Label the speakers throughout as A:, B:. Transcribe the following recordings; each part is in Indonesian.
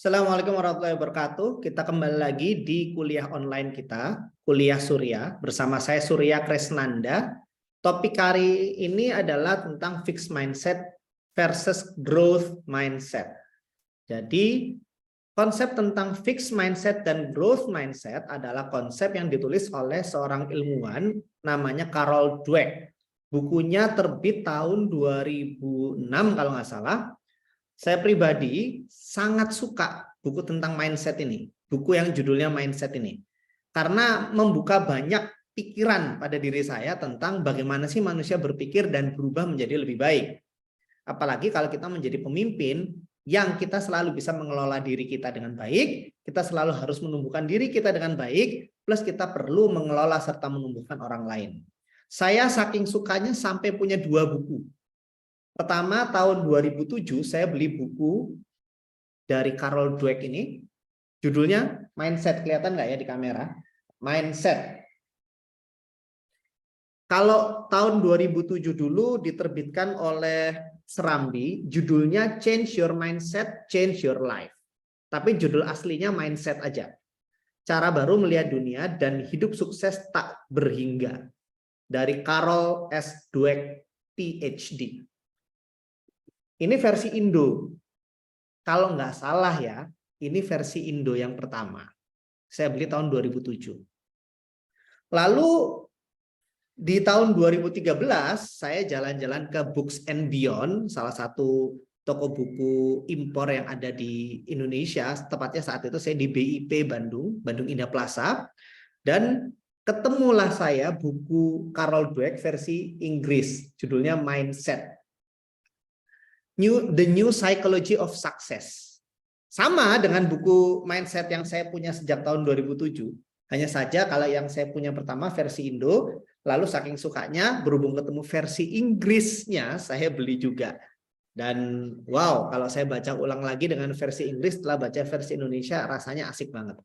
A: Assalamualaikum warahmatullahi wabarakatuh. Kita kembali lagi di kuliah online kita, Kuliah Surya, bersama saya Surya Kresnanda. Topik hari ini adalah tentang fixed mindset versus growth mindset. Jadi, konsep tentang fixed mindset dan growth mindset adalah konsep yang ditulis oleh seorang ilmuwan namanya Carol Dweck. Bukunya terbit tahun 2006 kalau nggak salah. Saya pribadi sangat suka buku tentang mindset ini, buku yang judulnya mindset ini, karena membuka banyak pikiran pada diri saya tentang bagaimana sih manusia berpikir dan berubah menjadi lebih baik. Apalagi kalau kita menjadi pemimpin yang kita selalu bisa mengelola diri kita dengan baik, kita selalu harus menumbuhkan diri kita dengan baik, plus kita perlu mengelola serta menumbuhkan orang lain. Saya saking sukanya sampai punya 2 buku. Pertama, tahun 2007 saya beli buku dari Carol Dweck ini. Judulnya Mindset. Kelihatan nggak ya di kamera? Mindset. Kalau tahun 2007 dulu diterbitkan oleh Serambi, judulnya Change Your Mindset, Change Your Life. Tapi judul aslinya Mindset aja. Cara baru melihat dunia dan hidup sukses tak berhingga. Dari Carol S. Dweck, PhD. Ini versi Indo. Kalau nggak salah ya, ini versi Indo yang pertama. Saya beli tahun 2007. Lalu di tahun 2013 saya jalan-jalan ke Books and Beyond, salah satu toko buku impor yang ada di Indonesia. Tepatnya saat itu saya di BIP Bandung, Bandung Indah Plaza, dan ketemulah saya buku Carol Dweck versi Inggris, judulnya Mindset. The New Psychology of Success. Sama dengan buku Mindset yang saya punya sejak tahun 2007. Hanya saja kalau yang saya punya pertama versi Indo, lalu saking sukanya berhubung ketemu versi Inggrisnya, saya beli juga. Dan wow, kalau saya baca ulang lagi dengan versi Inggris setelah baca versi Indonesia, rasanya asik banget.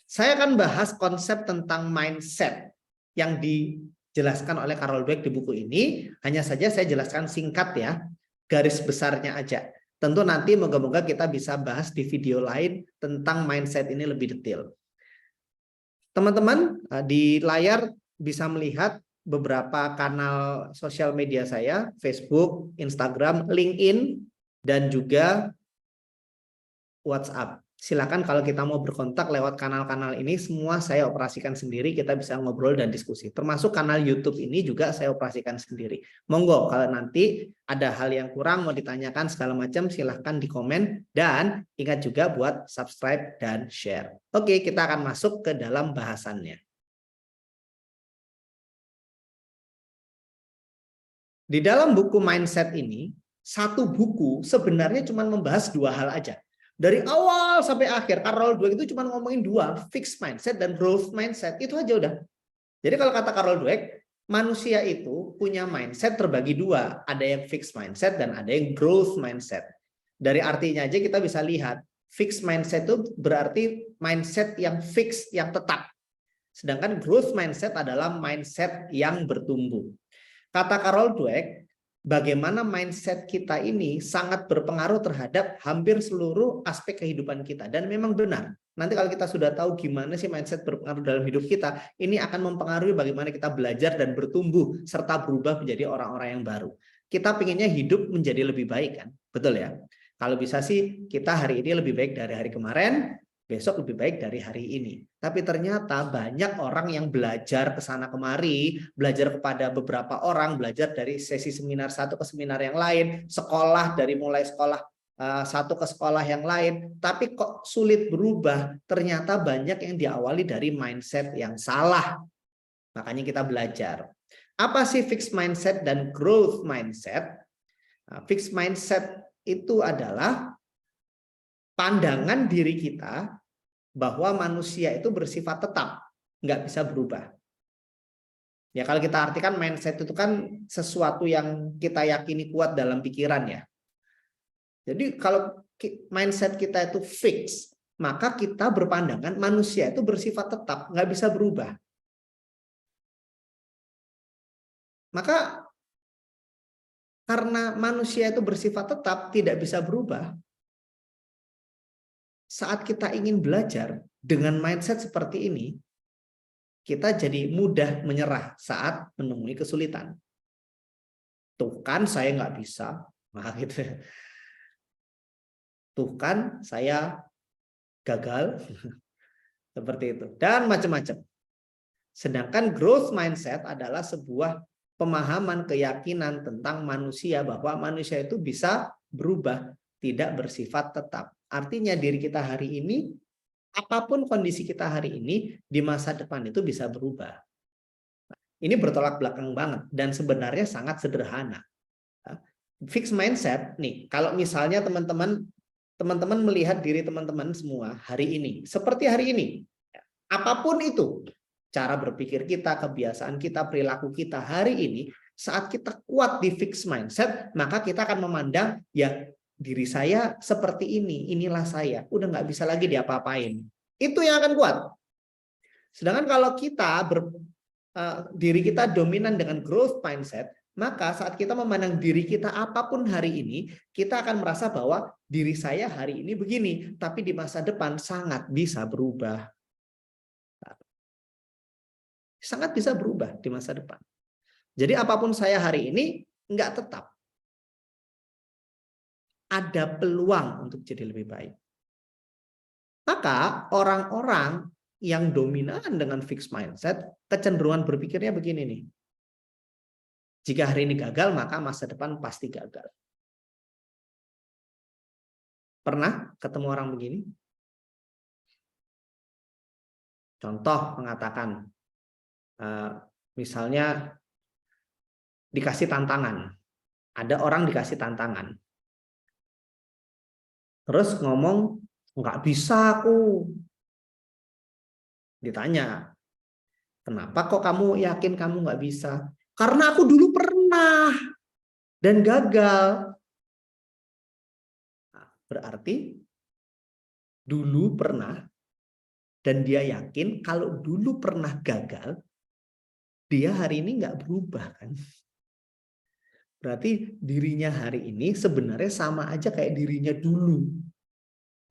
A: Saya akan bahas konsep tentang mindset yang dijelaskan oleh Carol Dweck di buku ini. Hanya saja saya jelaskan singkat ya, garis besarnya aja. Tentu nanti moga-moga kita bisa bahas di video lain tentang mindset ini lebih detail. Teman-teman di layar bisa melihat beberapa kanal sosial media saya, Facebook, Instagram, LinkedIn, dan juga WhatsApp. Silakan kalau kita mau berkontak lewat kanal-kanal ini, semua saya operasikan sendiri, kita bisa ngobrol dan diskusi. Termasuk kanal YouTube ini juga saya operasikan sendiri. Monggo kalau nanti ada hal yang kurang mau ditanyakan segala macam, silahkan di komen, dan ingat juga buat subscribe dan share. Oke, kita akan masuk ke dalam bahasannya. Di dalam buku Mindset ini, satu buku sebenarnya cuma membahas 2 hal aja. Dari awal sampai akhir, Carol Dweck itu cuma ngomongin 2, fixed mindset dan growth mindset. Itu aja udah. Jadi kalau kata Carol Dweck, manusia itu punya mindset terbagi 2. Ada yang fixed mindset dan ada yang growth mindset. Dari artinya aja kita bisa lihat, fixed mindset itu berarti mindset yang fix, yang tetap. Sedangkan growth mindset adalah mindset yang bertumbuh. Kata Carol Dweck, bagaimana mindset kita ini sangat berpengaruh terhadap hampir seluruh aspek kehidupan kita. Dan memang benar. Nanti kalau kita sudah tahu gimana sih mindset berpengaruh dalam hidup kita, ini akan mempengaruhi bagaimana kita belajar dan bertumbuh, serta berubah menjadi orang-orang yang baru. Kita pinginnya hidup menjadi lebih baik kan? Betul ya? Kalau bisa sih kita hari ini lebih baik dari hari kemarin, besok lebih baik dari hari ini. Tapi ternyata banyak orang yang belajar ke sana kemari, belajar kepada beberapa orang, belajar dari sesi seminar satu ke seminar yang lain, sekolah dari mulai sekolah satu ke sekolah yang lain, tapi kok sulit berubah. Ternyata banyak yang diawali dari mindset yang salah. Makanya kita belajar. Apa sih fixed mindset dan growth mindset? Fixed mindset itu adalah pandangan diri kita bahwa manusia itu bersifat tetap, nggak bisa berubah. Ya kalau kita artikan mindset itu kan sesuatu yang kita yakini kuat dalam pikiran ya. Jadi kalau mindset kita itu fix, maka kita berpandangan manusia itu bersifat tetap, nggak bisa berubah. Maka karena manusia itu bersifat tetap, tidak bisa berubah, saat kita ingin belajar dengan mindset seperti ini, kita jadi mudah menyerah saat menemui kesulitan. Tuh kan saya nggak bisa, nah gitu. Tuh kan saya gagal, seperti itu, dan macam-macam. Sedangkan growth mindset adalah sebuah pemahaman, keyakinan tentang manusia, bahwa manusia itu bisa berubah, tidak bersifat tetap. Artinya diri kita hari ini, apapun kondisi kita hari ini, di masa depan itu bisa berubah. Ini bertolak belakang banget dan sebenarnya sangat sederhana. Fixed mindset nih, kalau misalnya teman-teman melihat diri teman-teman semua hari ini, seperti hari ini, apapun itu, cara berpikir kita, kebiasaan kita, perilaku kita hari ini, saat kita kuat di fixed mindset, maka kita akan memandang, ya diri saya seperti ini, inilah saya, udah nggak bisa lagi diapa-apain. Itu yang akan kuat. Sedangkan kalau kita diri kita dominan dengan growth mindset, maka saat kita memandang diri kita apapun hari ini, kita akan merasa bahwa diri saya hari ini begini, tapi di masa depan sangat bisa berubah. Sangat bisa berubah di masa depan. Jadi apapun saya hari ini, enggak tetap. Ada peluang untuk jadi lebih baik. Maka orang-orang yang dominan dengan fixed mindset, kecenderungan berpikirnya begini nih. Jika hari ini gagal, maka masa depan pasti gagal. Pernah ketemu orang begini? Contoh mengatakan, misalnya dikasih tantangan. Ada orang dikasih tantangan. Terus ngomong, nggak bisa aku. Ditanya, kenapa kok kamu yakin kamu nggak bisa? Karena aku dulu pernah dan gagal. Nah, berarti dulu pernah dan dia yakin kalau dulu pernah gagal, dia hari ini nggak berubah kan? Berarti dirinya hari ini sebenarnya sama aja kayak dirinya dulu.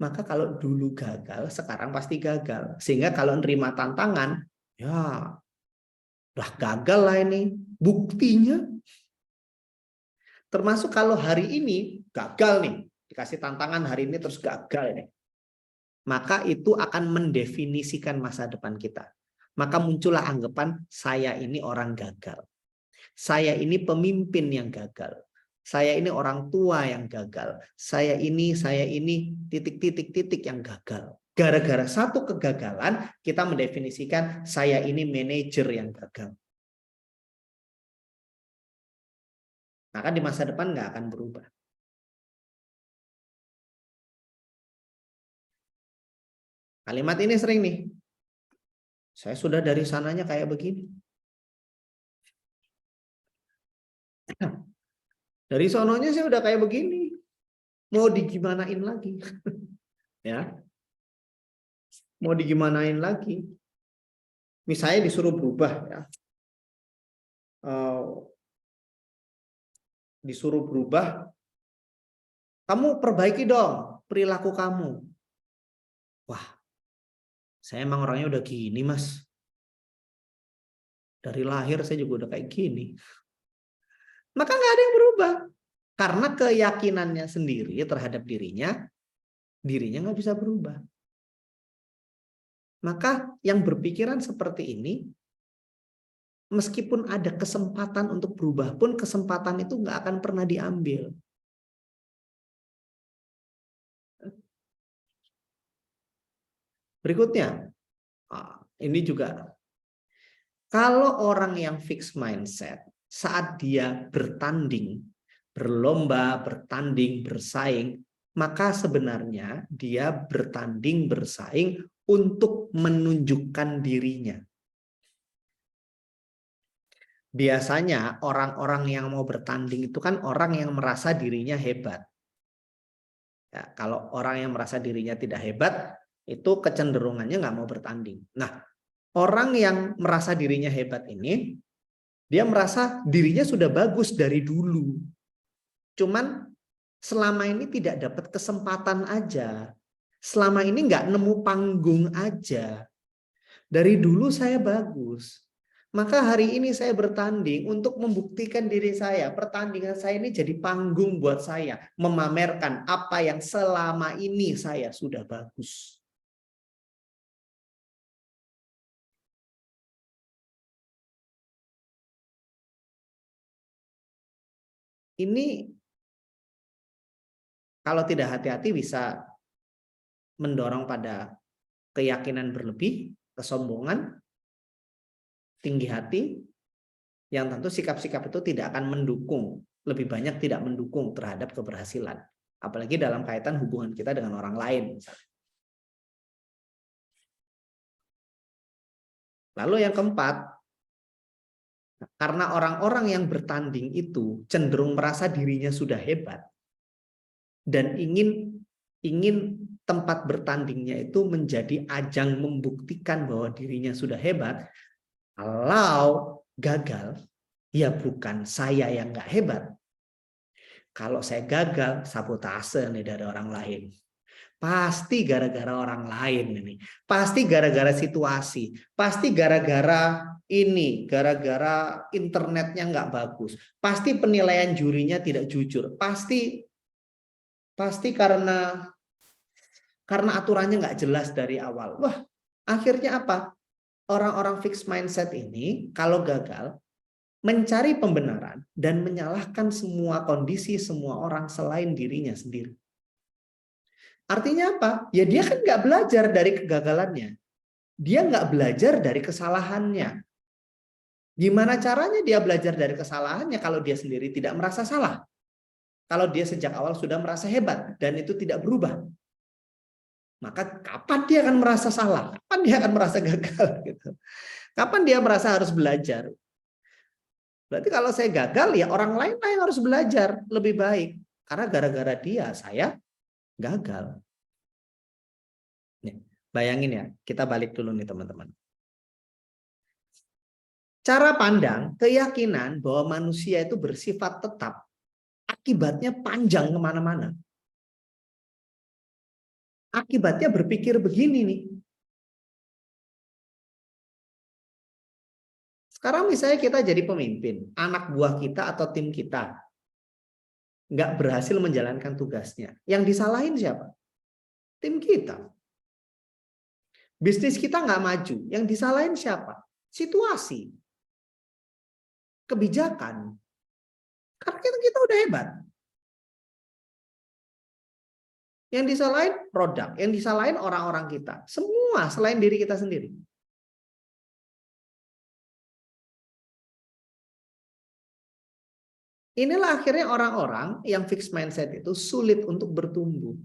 A: Maka kalau dulu gagal, sekarang pasti gagal. Sehingga kalau nerima tantangan, ya udah gagal lah ini. Buktinya. Termasuk kalau hari ini gagal nih. Dikasih tantangan hari ini terus gagal nih. Maka itu akan mendefinisikan masa depan kita. Maka muncullah anggapan, saya ini orang gagal. Saya ini pemimpin yang gagal. Saya ini orang tua yang gagal. Saya ini titik-titik yang gagal. Gara-gara satu kegagalan, kita mendefinisikan saya ini manajer yang gagal. Maka di masa depan nggak akan berubah. Kalimat ini sering nih. Saya sudah dari sananya kayak begini. Dari sononya saya udah kayak begini. Mau digimanain lagi? Ya. Mau digimanain lagi? Misalnya disuruh berubah ya. Disuruh berubah. Kamu perbaiki dong perilaku kamu. Wah. Saya emang orangnya udah gini, Mas. Dari lahir saya juga udah kayak gini. Maka nggak ada yang berubah. Karena keyakinannya sendiri terhadap dirinya nggak bisa berubah. Maka yang berpikiran seperti ini, meskipun ada kesempatan untuk berubah pun, kesempatan itu nggak akan pernah diambil. Berikutnya, ini juga, kalau orang yang fixed mindset, saat dia bertanding, berlomba, bertanding, bersaing, maka sebenarnya dia bertanding, bersaing untuk menunjukkan dirinya. Biasanya orang-orang yang mau bertanding itu kan orang yang merasa dirinya hebat. Ya, kalau orang yang merasa dirinya tidak hebat, itu kecenderungannya nggak mau bertanding. Nah, orang yang merasa dirinya hebat ini, dia merasa dirinya sudah bagus dari dulu. Cuman selama ini tidak dapat kesempatan aja. Selama ini nggak nemu panggung aja. Dari dulu saya bagus. Maka hari ini saya bertanding untuk membuktikan diri saya. Pertandingan saya ini jadi panggung buat saya. Memamerkan apa yang selama ini saya sudah bagus. Ini kalau tidak hati-hati bisa mendorong pada keyakinan berlebih, kesombongan, tinggi hati, yang tentu sikap-sikap itu tidak akan mendukung, lebih banyak tidak mendukung terhadap keberhasilan. Apalagi dalam kaitan hubungan kita dengan orang lain. Lalu yang keempat, karena orang-orang yang bertanding itu cenderung merasa dirinya sudah hebat dan ingin tempat bertandingnya itu menjadi ajang membuktikan bahwa dirinya sudah hebat. Kalau gagal, ya bukan saya yang nggak hebat. Kalau saya gagal, sabotase nih dari orang lain. Pasti gara-gara orang lain ini. Pasti gara-gara situasi. Pasti gara-gara ini. Gara-gara internetnya nggak bagus. Pasti penilaian jurinya tidak jujur. Pasti karena aturannya nggak jelas dari awal. Wah, akhirnya apa? Orang-orang fixed mindset ini kalau gagal mencari pembenaran dan menyalahkan semua kondisi semua orang selain dirinya sendiri. Artinya apa? Ya dia kan nggak belajar dari kegagalannya. Dia nggak belajar dari kesalahannya. Gimana caranya dia belajar dari kesalahannya kalau dia sendiri tidak merasa salah? Kalau dia sejak awal sudah merasa hebat dan itu tidak berubah. Maka kapan dia akan merasa salah? Kapan dia akan merasa gagal? Gitu. Kapan dia merasa harus belajar? Berarti kalau saya gagal, ya orang lain yang harus belajar lebih baik. Karena gara-gara dia, saya gagal. Nih, bayangin ya, kita balik dulu nih teman-teman. Cara pandang, keyakinan bahwa manusia itu bersifat tetap, akibatnya panjang kemana-mana. Akibatnya berpikir begini nih. Sekarang misalnya kita jadi pemimpin, anak buah kita atau tim kita nggak berhasil menjalankan tugasnya. Yang disalahin siapa? Tim kita. Bisnis kita nggak maju. Yang disalahin siapa? Situasi. Kebijakan. Karena kita udah hebat. Yang disalahin produk. Yang disalahin orang-orang kita. Semua selain diri kita sendiri. Inilah akhirnya orang-orang yang fixed mindset itu sulit untuk bertumbuh.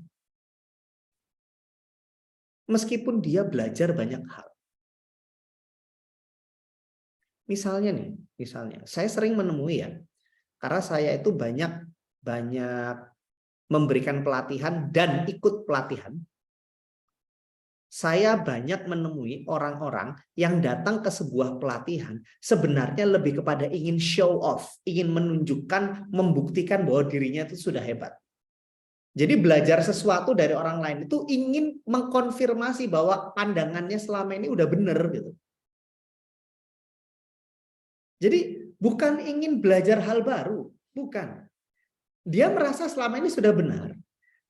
A: Meskipun dia belajar banyak hal. Misalnya nih, saya sering menemui ya, karena saya itu banyak memberikan pelatihan dan ikut pelatihan. Saya banyak menemui orang-orang yang datang ke sebuah pelatihan sebenarnya lebih kepada ingin show off, ingin menunjukkan, membuktikan bahwa dirinya itu sudah hebat. Jadi belajar sesuatu dari orang lain itu ingin mengkonfirmasi bahwa pandangannya selama ini udah benar gitu. Jadi bukan ingin belajar hal baru, bukan. Dia merasa selama ini sudah benar,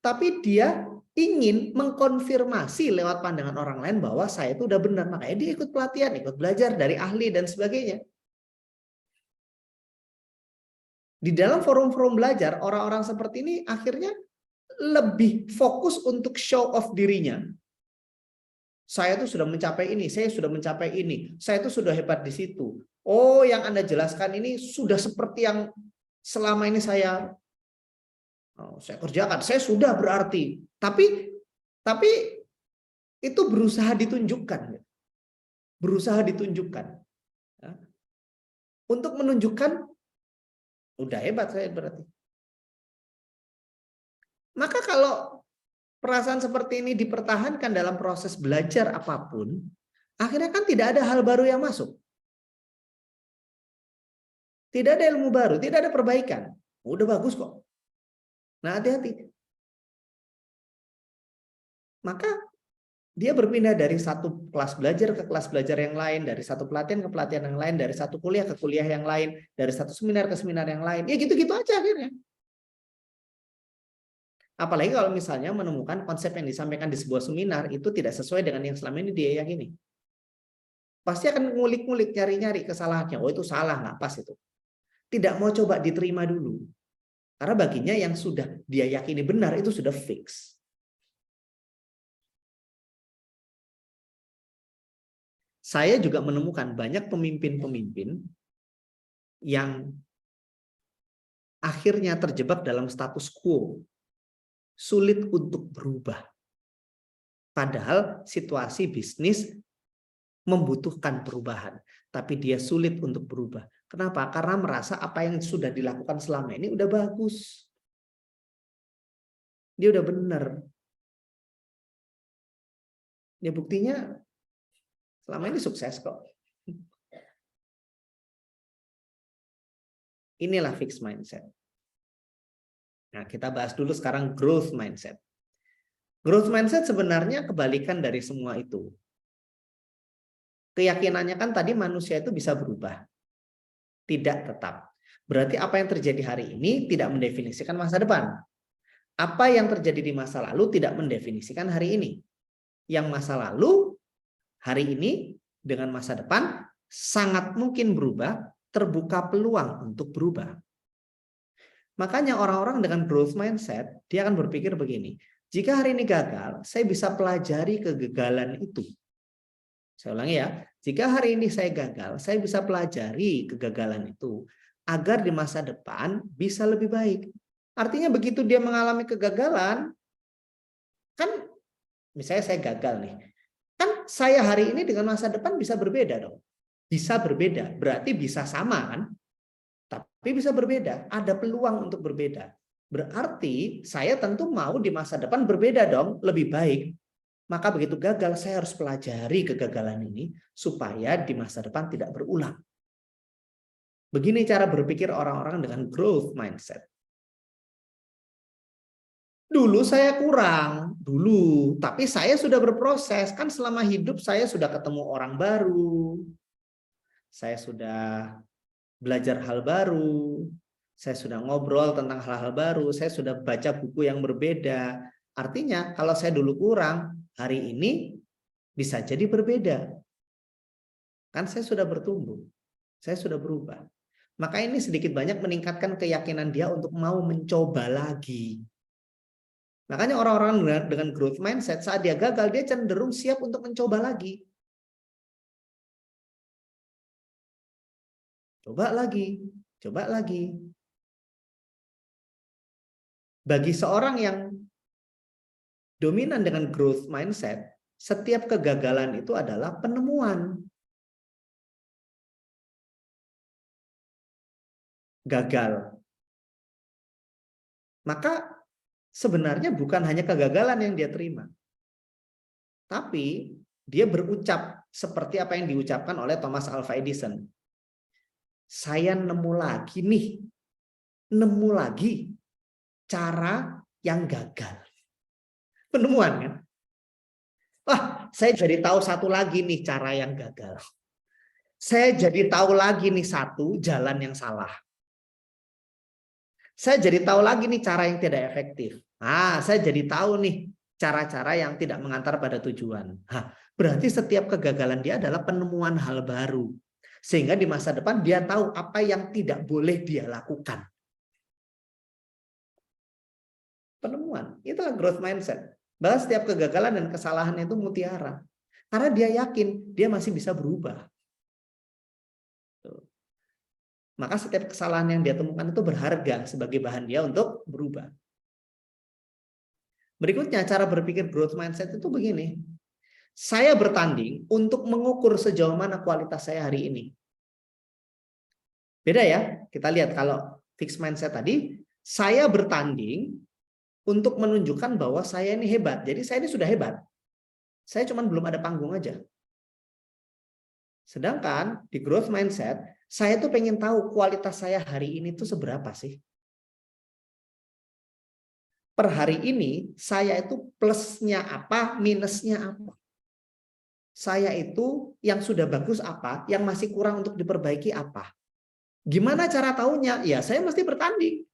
A: tapi dia ingin mengkonfirmasi lewat pandangan orang lain bahwa saya itu udah benar. Makanya dia ikut pelatihan, ikut belajar dari ahli dan sebagainya. Di dalam forum-forum belajar, orang-orang seperti ini akhirnya lebih fokus untuk show off dirinya. Saya tuh sudah mencapai ini, saya sudah mencapai ini, saya tuh sudah hebat di situ. Oh, yang Anda jelaskan ini sudah seperti yang selama ini saya kerjakan. Saya sudah berarti. Tapi itu berusaha ditunjukkan. Berusaha ditunjukkan. Untuk menunjukkan udah hebat saya berarti. Maka kalau perasaan seperti ini dipertahankan dalam proses belajar apapun, akhirnya kan tidak ada hal baru yang masuk. Tidak ada ilmu baru, tidak ada perbaikan. Udah bagus kok. Nah, hati-hati. maka dia berpindah dari satu kelas belajar ke kelas belajar yang lain, dari satu pelatihan ke pelatihan yang lain, dari satu kuliah ke kuliah yang lain, dari satu seminar ke seminar yang lain. Ya gitu-gitu aja akhirnya. Apalagi kalau misalnya menemukan konsep yang disampaikan di sebuah seminar itu tidak sesuai dengan yang selama ini dia yakini. Pasti akan ngulik-ngulik, nyari-nyari kesalahannya. Oh itu salah, nggak pas itu. Tidak mau coba diterima dulu. Karena baginya yang sudah dia yakini benar itu sudah fix. Saya juga menemukan banyak pemimpin-pemimpin yang akhirnya terjebak dalam status quo. Sulit untuk berubah. Padahal situasi bisnis membutuhkan perubahan. Tapi dia sulit untuk berubah. Kenapa? Karena merasa apa yang sudah dilakukan selama ini udah bagus. Dia udah benar. Ya buktinya selama ini sukses kok. Inilah fixed mindset. Nah, kita bahas dulu sekarang growth mindset. Growth mindset sebenarnya kebalikan dari semua itu. Keyakinannya kan tadi manusia itu bisa berubah. Tidak tetap. Berarti apa yang terjadi hari ini tidak mendefinisikan masa depan. Apa yang terjadi di masa lalu tidak mendefinisikan hari ini. Yang masa lalu, hari ini, dengan masa depan, sangat mungkin berubah, terbuka peluang untuk berubah. Makanya orang-orang dengan growth mindset, dia akan berpikir begini, jika hari ini gagal, saya bisa pelajari kegagalan itu. Saya ulangi ya, jika hari ini saya gagal, saya bisa pelajari kegagalan itu, agar di masa depan bisa lebih baik. Artinya begitu dia mengalami kegagalan, kan misalnya saya gagal nih, kan saya hari ini dengan masa depan bisa berbeda dong. Bisa berbeda, berarti bisa sama kan? Tapi bisa berbeda, ada peluang untuk berbeda. Berarti saya tentu mau di masa depan berbeda dong, lebih baik. Maka begitu gagal, saya harus pelajari kegagalan ini supaya di masa depan tidak berulang. Begini cara berpikir orang-orang dengan growth mindset. Dulu saya kurang, tapi saya sudah berproses. Kan selama hidup saya sudah ketemu orang baru, saya sudah belajar hal baru, saya sudah ngobrol tentang hal-hal baru, saya sudah baca buku yang berbeda. Artinya kalau saya dulu kurang, hari ini bisa jadi berbeda. Kan saya sudah bertumbuh, saya sudah berubah. Maka ini sedikit banyak meningkatkan keyakinan dia untuk mau mencoba lagi. Makanya orang-orang dengan growth mindset saat dia gagal, dia cenderung siap untuk mencoba lagi. Coba lagi, coba lagi. Bagi seorang yang dominan dengan growth mindset, setiap kegagalan itu adalah penemuan. Gagal. Maka sebenarnya bukan hanya kegagalan yang dia terima. Tapi dia berucap seperti apa yang diucapkan oleh Thomas Alva Edison. Saya nemu lagi nih. Nemu lagi cara yang gagal. Penemuan kan? Wah, saya jadi tahu satu lagi nih cara yang gagal. Saya jadi tahu lagi nih satu jalan yang salah. Saya jadi tahu lagi nih cara yang tidak efektif. Saya jadi tahu nih cara-cara yang tidak mengantar pada tujuan. Berarti setiap kegagalan dia adalah penemuan hal baru. Sehingga di masa depan dia tahu apa yang tidak boleh dia lakukan. Penemuan, itulah growth mindset. Bahwa setiap kegagalan dan kesalahan itu mutiara. Karena dia yakin dia masih bisa berubah. Maka setiap kesalahan yang dia temukan itu berharga sebagai bahan dia untuk berubah. Berikutnya cara berpikir growth mindset itu begini. Saya bertanding untuk mengukur sejauh mana kualitas saya hari ini. Beda ya, kita lihat kalau fixed mindset tadi, saya bertanding untuk menunjukkan bahwa saya ini hebat. Jadi saya ini sudah hebat. Saya cuma belum ada panggung aja. Sedangkan di growth mindset, saya tuh pengen tahu kualitas saya hari ini tuh seberapa sih. per hari ini saya itu plusnya apa, minusnya apa. Saya itu yang sudah bagus apa, yang masih kurang untuk diperbaiki apa. Gimana cara tahunya? Ya saya mesti bertanding.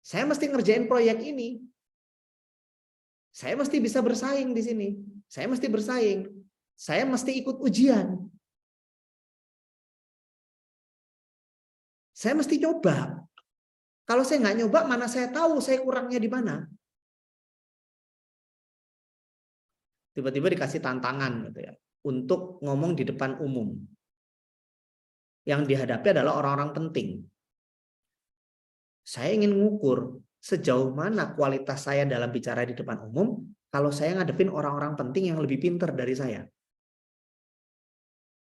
A: Saya mesti ngerjain proyek ini. Saya mesti bisa bersaing di sini. Saya mesti bersaing. Saya mesti ikut ujian. Saya mesti coba. Kalau saya nggak nyoba, mana saya tahu saya kurangnya di mana. Tiba-tiba dikasih tantangan gitu ya, untuk ngomong di depan umum. Yang dihadapi adalah orang-orang penting. Saya ingin mengukur sejauh mana kualitas saya dalam bicara di depan umum kalau saya ngadepin orang-orang penting yang lebih pintar dari saya.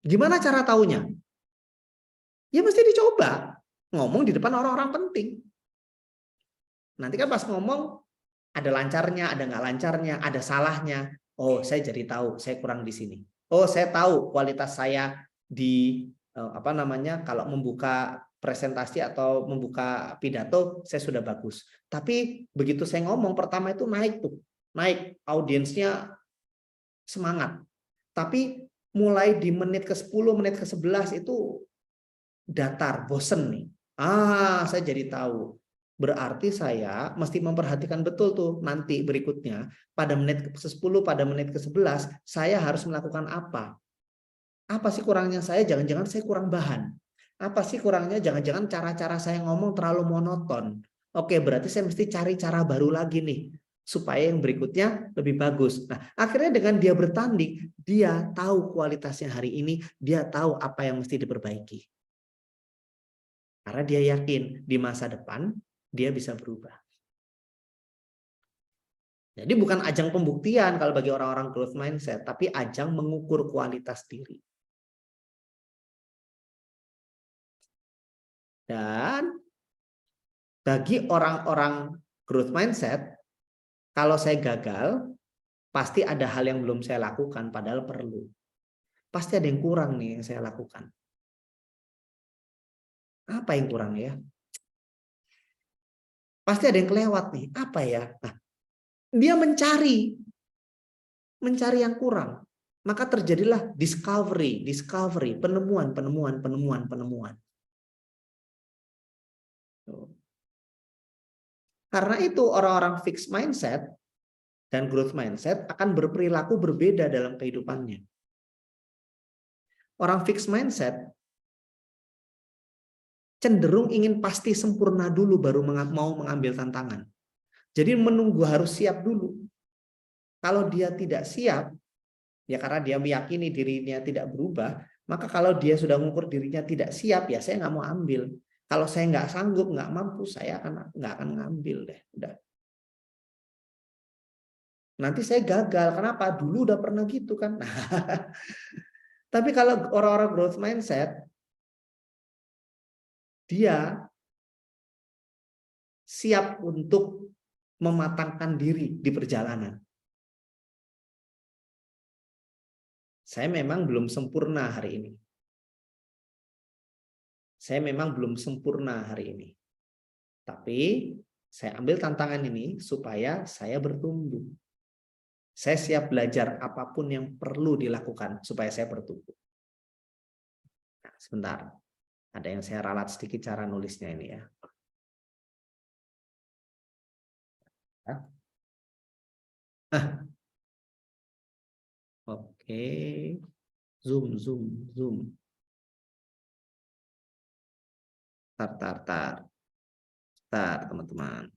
A: Gimana cara taunya? Ya mesti dicoba. Ngomong di depan orang-orang penting. Nanti kan pas ngomong, ada lancarnya, ada nggak lancarnya, ada salahnya. Oh, saya jadi tahu, saya kurang di sini. Oh, saya tahu kualitas saya di apa namanya, kalau membuka presentasi atau membuka pidato saya sudah bagus. Tapi begitu saya ngomong pertama itu naik tuh, naik audiensnya semangat. Tapi mulai di menit ke-10, menit ke-11 itu datar, bosen nih. Saya jadi tahu. Berarti saya mesti memperhatikan betul tuh nanti berikutnya pada menit ke-10, pada menit ke-11 saya harus melakukan apa? Apa sih kurangnya saya? Jangan-jangan saya kurang bahan. Apa sih kurangnya? Jangan-jangan cara-cara saya ngomong terlalu monoton. Oke, berarti saya mesti cari cara baru lagi nih supaya yang berikutnya lebih bagus. Nah, akhirnya dengan dia bertanding, dia tahu kualitasnya hari ini, dia tahu apa yang mesti diperbaiki. Karena dia yakin di masa depan dia bisa berubah. Jadi bukan ajang pembuktian kalau bagi orang-orang growth mindset, tapi ajang mengukur kualitas diri. Dan bagi orang-orang growth mindset, kalau saya gagal, pasti ada hal yang belum saya lakukan, padahal perlu. Pasti ada yang kurang nih yang saya lakukan. Apa yang kurang ya? Pasti ada yang kelewat nih. Apa ya? Nah, dia mencari yang kurang. Maka terjadilah discovery, penemuan. Karena itu orang-orang fixed mindset dan growth mindset akan berperilaku berbeda dalam kehidupannya. Orang fixed mindset cenderung ingin pasti sempurna dulu baru mau mengambil tantangan. Jadi menunggu harus siap dulu. Kalau dia tidak siap, ya karena dia meyakini dirinya tidak berubah, maka kalau dia sudah mengukur dirinya tidak siap, ya saya nggak mau ambil. Kalau saya nggak sanggup, nggak mampu, saya nggak akan ngambil deh. Udah. Nanti saya gagal. Kenapa? Dulu udah pernah gitu kan. Tapi kalau orang-orang growth mindset, dia siap untuk mematangkan diri di perjalanan. Saya memang belum sempurna hari ini. Saya memang belum sempurna hari ini. Tapi saya ambil tantangan ini supaya saya bertumbuh. Saya siap belajar apapun yang perlu dilakukan supaya saya bertumbuh. Nah, sebentar. Ada yang saya ralat sedikit cara nulisnya ini ya. Oke. Zoom. Tar, teman-teman.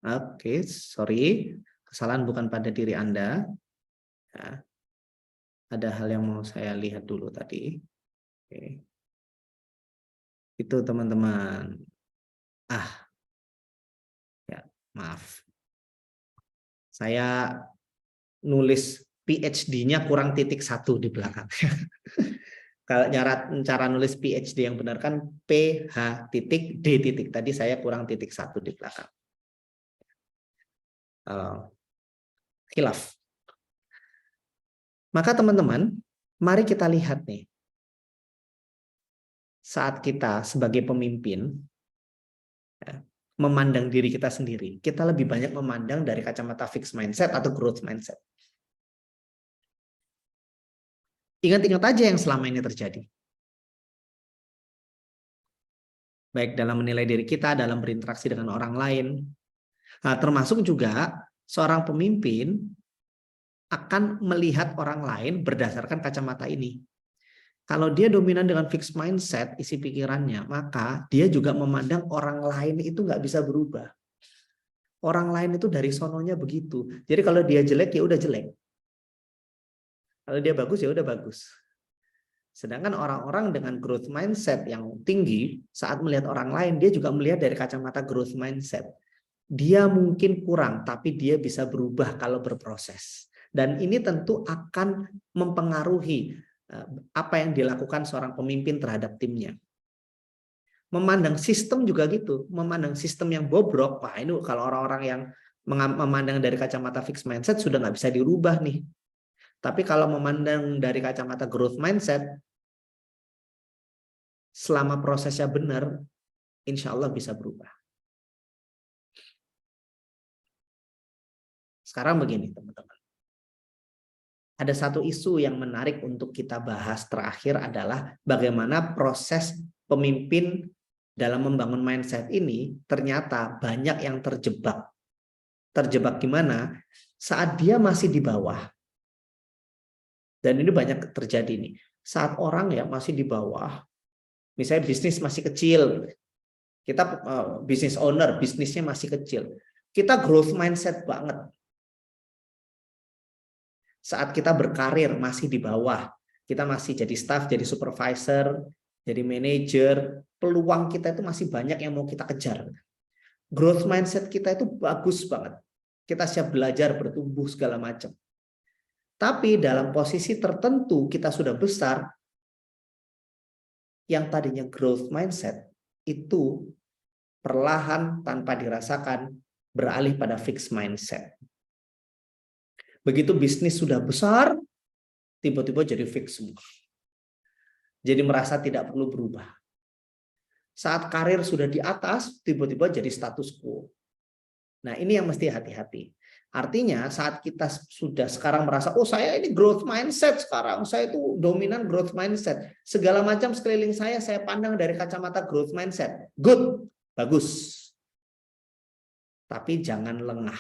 A: Oke, sorry. Kesalahan bukan pada diri Anda. Ya. Ada hal yang mau saya lihat dulu tadi. Oke. Itu teman-teman. Ya, maaf. Saya nulis PhD-nya kurang .1 di belakang. Kalau cara nulis PhD yang benar kan PH.D. Tadi saya kurang .1 di belakang. Khilaf. Maka teman-teman, mari kita lihat nih. Saat kita sebagai pemimpin, Ya, memandang diri kita sendiri. Kita lebih banyak memandang dari kacamata fixed mindset atau growth mindset. Ingat-ingat aja yang selama ini terjadi. Baik dalam menilai diri kita, dalam berinteraksi dengan orang lain. Nah, termasuk juga seorang pemimpin akan melihat orang lain berdasarkan kacamata ini. Kalau dia dominan dengan fixed mindset, isi pikirannya, maka dia juga memandang orang lain itu nggak bisa berubah. Orang lain itu dari sononya begitu. Jadi kalau dia jelek, ya udah jelek. Kalau dia bagus, ya udah bagus. Sedangkan orang-orang dengan growth mindset yang tinggi, saat melihat orang lain, dia juga melihat dari kacamata growth mindset. Dia mungkin kurang, tapi dia bisa berubah kalau berproses. Dan ini tentu akan mempengaruhi apa yang dilakukan seorang pemimpin terhadap timnya. Memandang sistem juga gitu, memandang sistem yang bobrok, wah ini kalau orang-orang yang memandang dari kacamata fixed mindset sudah nggak bisa dirubah nih. Tapi kalau memandang dari kacamata growth mindset, selama prosesnya benar, insya Allah bisa berubah. Sekarang begini teman-teman. Ada satu isu yang menarik untuk kita bahas terakhir adalah bagaimana proses pemimpin dalam membangun mindset ini ternyata banyak yang terjebak. Terjebak gimana? Saat dia masih di bawah. Dan ini banyak terjadi nih. Saat orang ya masih di bawah, misalnya bisnis masih kecil, kita business owner, bisnisnya masih kecil. Kita growth mindset banget. Saat kita berkarir masih di bawah, kita masih jadi staff, jadi supervisor, jadi manajer, peluang kita itu masih banyak yang mau kita kejar. Growth mindset kita itu bagus banget. Kita siap belajar, bertumbuh segala macam. Tapi dalam posisi tertentu kita sudah besar, yang tadinya growth mindset itu perlahan tanpa dirasakan beralih pada fixed mindset. Begitu bisnis sudah besar, tiba-tiba jadi fix semua. Jadi merasa tidak perlu berubah. Saat karir sudah di atas, tiba-tiba jadi status quo. Nah, ini yang mesti hati-hati. Artinya saat kita sudah sekarang merasa, oh saya ini growth mindset sekarang, saya itu dominan growth mindset. Segala macam sekeliling saya pandang dari kacamata growth mindset. Good, bagus. Tapi jangan lengah.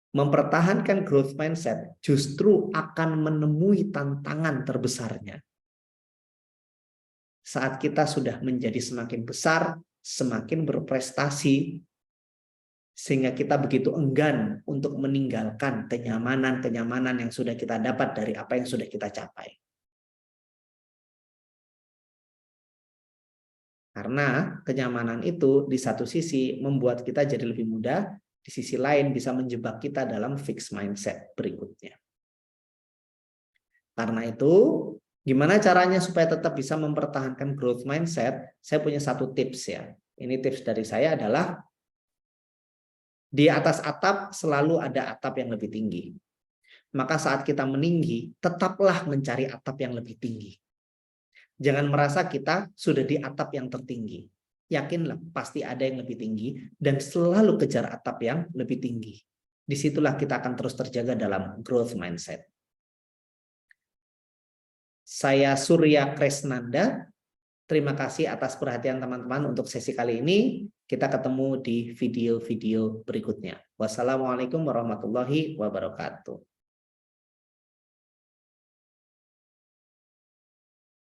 A: Mempertahankan growth mindset justru akan menemui tantangan terbesarnya. Saat kita sudah menjadi semakin besar, semakin berprestasi, sehingga kita begitu enggan untuk meninggalkan kenyamanan-kenyamanan yang sudah kita dapat dari apa yang sudah kita capai. Karena kenyamanan itu di satu sisi membuat kita jadi lebih mudah, di sisi lain bisa menjebak kita dalam fixed mindset berikutnya. Karena itu, gimana caranya supaya tetap bisa mempertahankan growth mindset? Saya punya satu tips ya. Ini tips dari saya adalah di atas atap selalu ada atap yang lebih tinggi. Maka saat kita meninggi, tetaplah mencari atap yang lebih tinggi. Jangan merasa kita sudah di atap yang tertinggi. Yakinlah pasti ada yang lebih tinggi dan selalu kejar atap yang lebih tinggi. Disitulah kita akan terus terjaga dalam growth mindset. Saya Surya Kresnanda. Terima kasih atas perhatian teman-teman untuk sesi kali ini. Kita ketemu di video-video berikutnya. Wassalamualaikum warahmatullahi wabarakatuh.